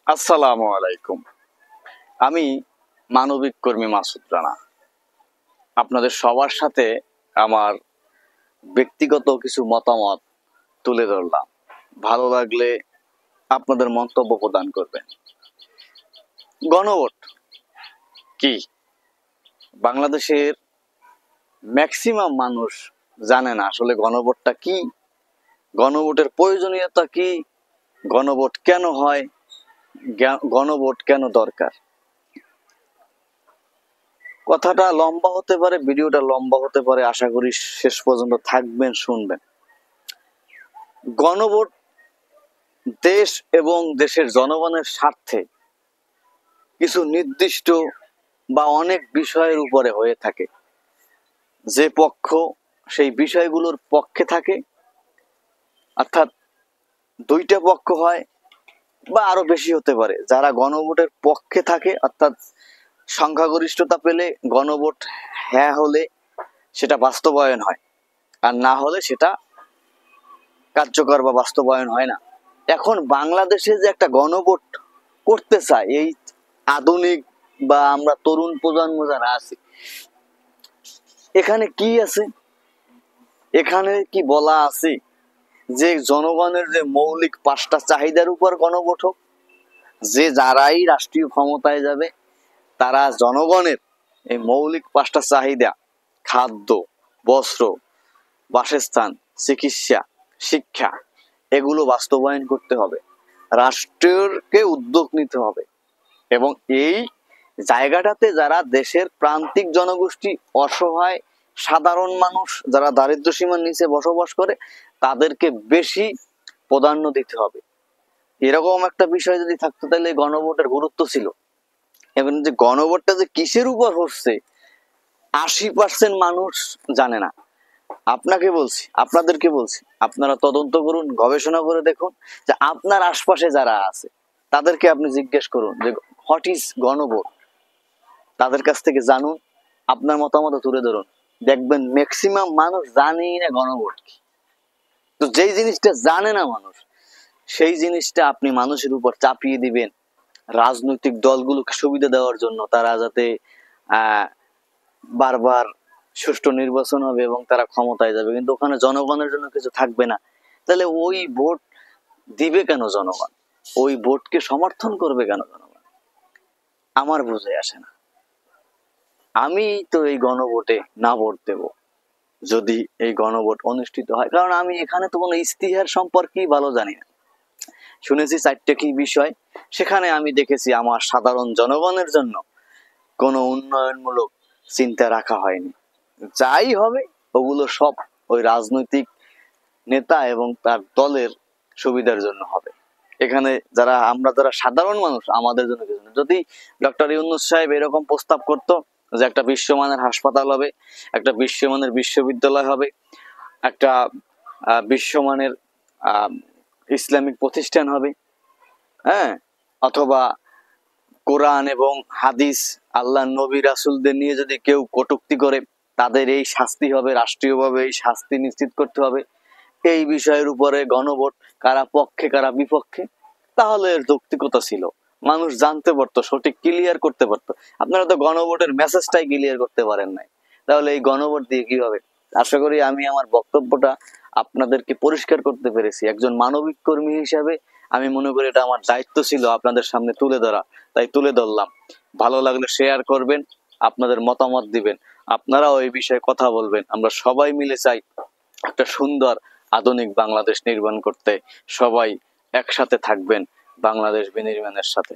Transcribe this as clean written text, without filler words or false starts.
আসসালামু আলাইকুম। আমি মানবিক কর্মী মাসুদ রানা। আপনাদের সবার সাথে আমার ব্যক্তিগত কিছু মতামত তুলে ধরলাম। ভালো লাগলে আপনাদের মন্তব্য প্রদান করবেন। গণভোট কি? বাংলাদেশের ম্যাক্সিমাম মানুষ জানে না আসলে গণভোটটা কি, গণভোটের প্রয়োজনীয়তা কি, গণভোট কেন হয়, গণভোট কেন দরকার। কথাটা লম্বা হতে পারে, ভিডিওটা লম্বা হতে পারে, আশা করি শেষ পর্যন্ত থাকবেন, শুনবেন। গণভোট দেশ এবং দেশের জনগণের স্বার্থে কিছু নির্দিষ্ট বা অনেক বিষয়ের উপরে হয়ে থাকে। যে পক্ষ সেই বিষয়গুলোর পক্ষে থাকে, অর্থাৎ দুইটা পক্ষ হয় বা আরো বেশি হতে পারে, যারা গণভোটের পক্ষে থাকে অর্থাৎ সংখ্যাগরিষ্ঠতা পেলে গণভোট হ্যাঁ হলে সেটা বাস্তবায়ন হয়, আর না হলে সেটা কার্যকর বা বাস্তবায়ন হয় না। এখন বাংলাদেশে যে একটা গণভোট করতে চায় এই আধুনিক বা আমরা তরুণ প্রজন্ম যারা আছি, এখানে কি আছে? এখানে কি বলা আছে যে জনগণের যে মৌলিক 5টা চাহিদার উপর গণভোট হোক, যে যারাই রাষ্ট্রীয় ক্ষমতায় যাবে তারা জনগণের এই মৌলিক 5টা চাহিদা, খাদ্য, বস্ত্র, বাসস্থান, চিকিৎসা, শিক্ষা, এগুলো বাস্তবায়ন করতে হবে। রাষ্ট্রকে উদ্যোগ নিতে হবে এবং এই জায়গাটাতে যারা দেশের প্রান্তিক জনগোষ্ঠী, অসহায় সাধারণ মানুষ যারা দারিদ্র সীমার নিচে বসবাস করে, তাদেরকে বেশি প্রাধান্য দিতে হবে। এরকম একটা বিষয় যদি থাকতো তাহলে গণভোটের গুরুত্ব ছিল। এবং যে গণভোটটা যে কিসের উপর হচ্ছে 80% মানুষ জানে না। আপনাকে বলছি, আপনাদেরকে বলছি, আপনারা তদন্ত করুন, গবেষণা করে দেখুন যে আপনার আশপাশে যারা আছে তাদেরকে আপনি জিজ্ঞেস করুন যে হোয়াট ইজ গণভোট। তাদের কাছ থেকে জানুন, আপনার মতামত তুলে ধরুন। দেখবেন ম্যাক্সিমাম মানুষ জানেই না গণভোট কি। তো যেই জিনিসটা জানে না মানুষ, সেই জিনিসটা আপনি মানুষের উপর চাপিয়ে দিবেন রাজনৈতিক দলগুলোকে সুবিধা দেওয়ার জন্য, তারা যাতে বারবার সুষ্ঠু নির্বাচন হবে এবং তারা ক্ষমতায় যাবে, কিন্তু ওখানে জনগণের জন্য কিছু থাকবে না। তাহলে ওই ভোট দিবে কেন জনগণ? ওই ভোটকে সমর্থন করবে কেন জনগণ? আমার বুঝে আসে না। আমি তো এই গণভোটে না ভোট দেব যদি এই গণভোট অনুষ্ঠিত হয়, কারণ আমি এখানে তো কোনো ইস্তিহার সম্পর্কেই ভালো জানি না। শুনেছি 4টে কি বিষয়, সেখানে আমি দেখেছি আমার সাধারণ জনগণের জন্য কোনো উন্নয়নমূলক চিন্তা রাখা হয়নি। যাই হবে ওগুলো সব ওই রাজনৈতিক নেতা এবং তার দলের সুবিধার জন্য হবে। এখানে আমরা যারা সাধারণ মানুষ, আমাদের জন্য কিছু না। যদি ডক্টর ইউনূস সাহেব এরকম প্রস্তাব করতো যে একটা বিশ্বমানের হাসপাতাল হবে, একটা বিশ্বমানের বিশ্ববিদ্যালয় হবে, একটা বিশ্বমানের ইসলামিক প্রতিষ্ঠান হবে, হ্যাঁ, অথবা কোরআন এবং হাদিস, আল্লাহ নবী রাসূলদের নিয়ে যদি কেউ কটূক্তি করে তাদের এই শাস্তি হবে, রাষ্ট্রীয়ভাবে এই শাস্তি নিশ্চিত করতে হবে, এই বিষয়ের উপরে গণভোট, কারা পক্ষে কারা বিপক্ষে, তাহলে এর যৌক্তিকতা ছিল। মানুষ জানতে পারতো, সঠিক ক্লিয়ার করতে পারতো। আপনারা তো গণভোটের মেসেজটাই ক্লিয়ার করতে পারেন নাই, তাহলে এই গণভোট দিয়ে কি হবে? আশা করি আমি আমার বক্তব্যটা আপনাদেরকে পরিষ্কার করতে পেরেছি। একজন মানবিক কর্মী হিসাবে আমি মনে করি এটা আমার দায়িত্ব ছিল আপনাদের সামনে তুলে ধরা, তাই তুলে ধরলাম। ভালো লাগলে শেয়ার করবেন, আপনাদের মতামত দিবেন, আপনারাও এই বিষয়ে কথা বলবেন। আমরা সবাই মিলে চাই একটা সুন্দর আধুনিক বাংলাদেশ নির্মাণ করতে। সবাই একসাথে থাকবেন বাংলাদেশ বিনির্মাণের সাথে।